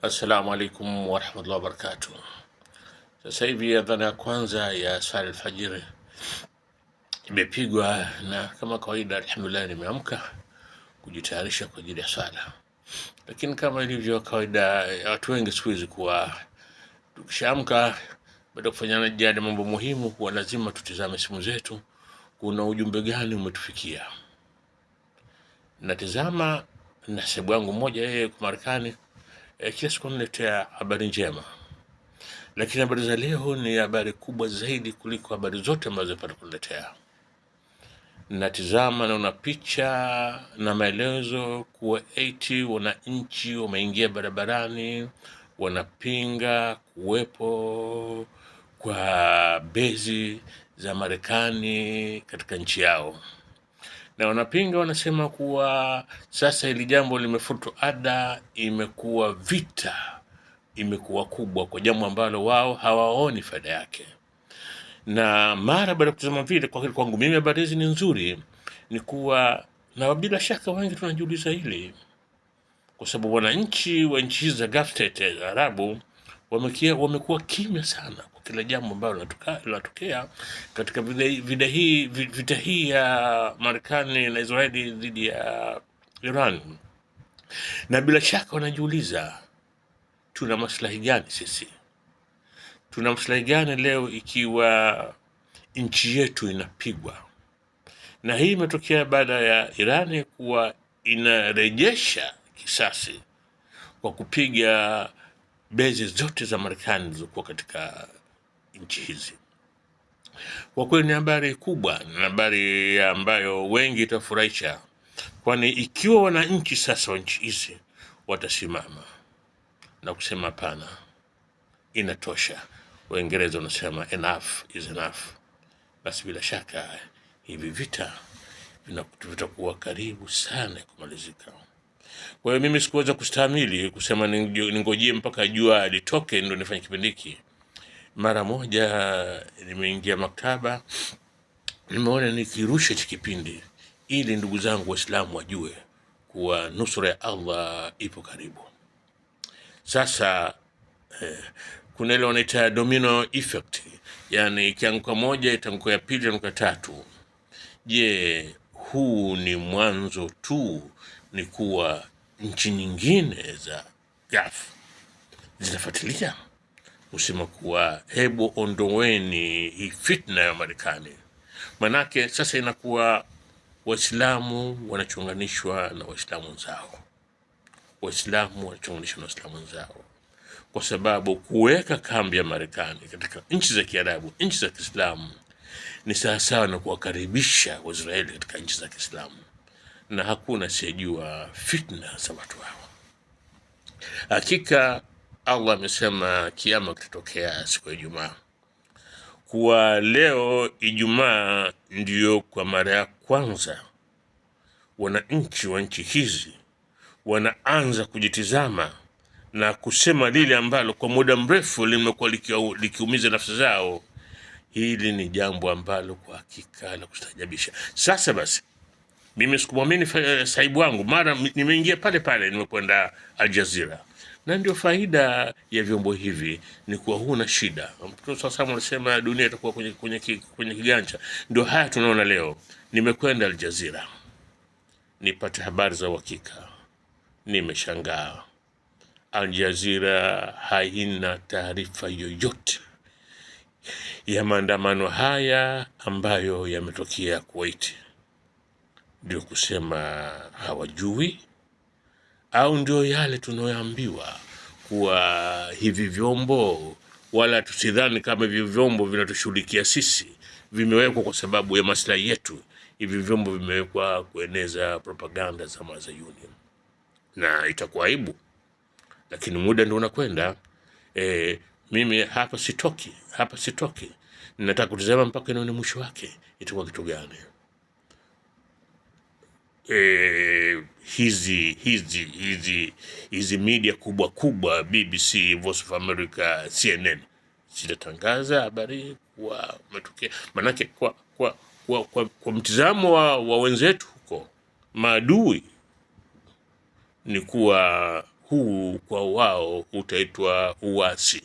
Assalamu alaikum warahmatullahi wabarakatuh. Sasa hivi adhana ya kwanza ya swala alfajiri imepigwa, na kama kawaida, alhamdulillah, nimeamka kujitayarisha kwa ajili ya swala. Lakini kama ilivyo kawaida watu wengi siku hizi, kuwa tukishaamka baada ya kufanya jada mambo muhimu, huwa lazima tutizame simu zetu, kuna ujumbe gani umetufikia. Natizama na sebu yangu mmoja, yeye kwa Marekani, kila siku analetea habari njema, lakini habari za leo ni habari kubwa zaidi kuliko habari zote ambazo napata kuletea. Natizama, naona picha na maelezo kuwa eti wananchi wameingia barabarani wanapinga kuwepo kwa bezi za Marekani katika nchi yao, na wanapinga, wanasema kuwa sasa hili jambo limefutwa ada, imekuwa vita, imekuwa kubwa kwa jambo ambalo wao hawaoni faida yake. Na mara baada ya kutazama vile, kwa kweli kwangu mimi habari hizi ni nzuri, ni kuwa na bila shaka wengi tunajiuliza hili, kwa sababu wananchi wa nchi hizi za Gulf State za Arabu wamekuwa kimya sana kwa kila jambo ambalo linatokea katika vita hii ya Marekani na Israeli dhidi ya Iran, na bila shaka wanajiuliza, tuna maslahi gani sisi? Tuna maslahi gani leo ikiwa nchi yetu inapigwa? Na hii imetokea baada ya Irani kuwa inarejesha kisasi kwa kupiga bezi zote za Marekani zilizokuwa katika nchi hizi. Kwa kweli ni habari kubwa na habari ambayo wengi itafurahisha, kwani ikiwa wananchi sasa wa nchi hizi watasimama na kusema hapana, inatosha, Waingereza wanasema enough is enough, basi bila shaka hivi vita vitakuwa karibu sana kumalizika. Kwa hiyo mimi sikuweza kustahimili kusema ningojie mpaka jua litoke ndio nifanye kipindi hiki. Mara moja nimeingia maktaba, nimeona nikirusha hiki kipindi ili ndugu zangu Waislamu wajue kuwa nusura ya Allah ipo karibu. Sasa kuna ile wanaita domino effect, yani ikianguka moja itanguka ya pili, itanguka tatu. Je, huu ni mwanzo tu? Ni kuwa nchi nyingine za Gulf zinafuatilia kusema kuwa hebu ondoweni hii fitna ya Marekani. Manake sasa inakuwa Waislamu wanachunganishwa na Waislamu wenzao, Waislamu wanachunganishwa na Waislamu wenzao, kwa sababu kuweka kambi ya Marekani katika nchi za Kiarabu, nchi za Kiislamu, ni sawasawa na kuwakaribisha Waisraeli katika nchi za Kiislamu, na hakuna siyejua fitna za watu hao. Hakika Allah amesema kiama kitatokea siku ya Ijumaa, kuwa leo Ijumaa ndiyo kwa mara ya kwanza wananchi wa nchi hizi wanaanza kujitizama na kusema lile ambalo kwa muda mrefu limekuwa likiumiza nafsi zao. Hili ni jambo ambalo kwa hakika la kustajabisha. Sasa basi, mimi sikumwamini sahibu wangu, mara nimeingia pale nimekwenda Al Jazeera, na ndio faida ya vyombo hivi, ni kuwa huna shida. Sasa wanasema dunia itakuwa kwenye kiganja. Ndio haya tunaona leo. Nimekwenda Al Jazeera nipate habari za uhakika, nimeshangaa. Al Jazeera haina taarifa yoyote ya maandamano haya ambayo yametokea Kuwait. Ndio kusema hawajui, au ndio yale tunayoambiwa kuwa hivi vyombo, wala tusidhani kama hivi vyombo vinatushughulikia sisi, vimewekwa kwa sababu ya maslahi yetu. Hivi vyombo vimewekwa kueneza propaganda za Mazayuni, na itakuwa aibu, lakini muda ndio unakwenda. Mimi hapa sitoki, nataka kutazama mpaka nione mwisho wake itakuwa kitu gani. Hizi media kubwa, BBC, Voice of America, CNN, zitatangaza habari kuwa umetokea. Manake kwa mtizamo wa wenzetu huko maadui, ni kuwa huu kwa wao utaitwa uasi.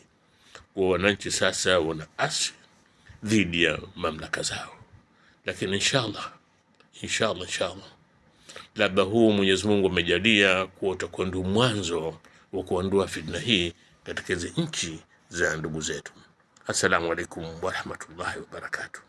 Wa wananchi sasa wanaasi dhidi ya mamlaka zao, lakini inshallah labda huu Mwenyezi Mungu amejalia kuwa utakuwa ndio mwanzo wa kuondoa fitna hii katika hizi nchi za ndugu zetu. Assalamu alaikum warahmatullahi wabarakatuh.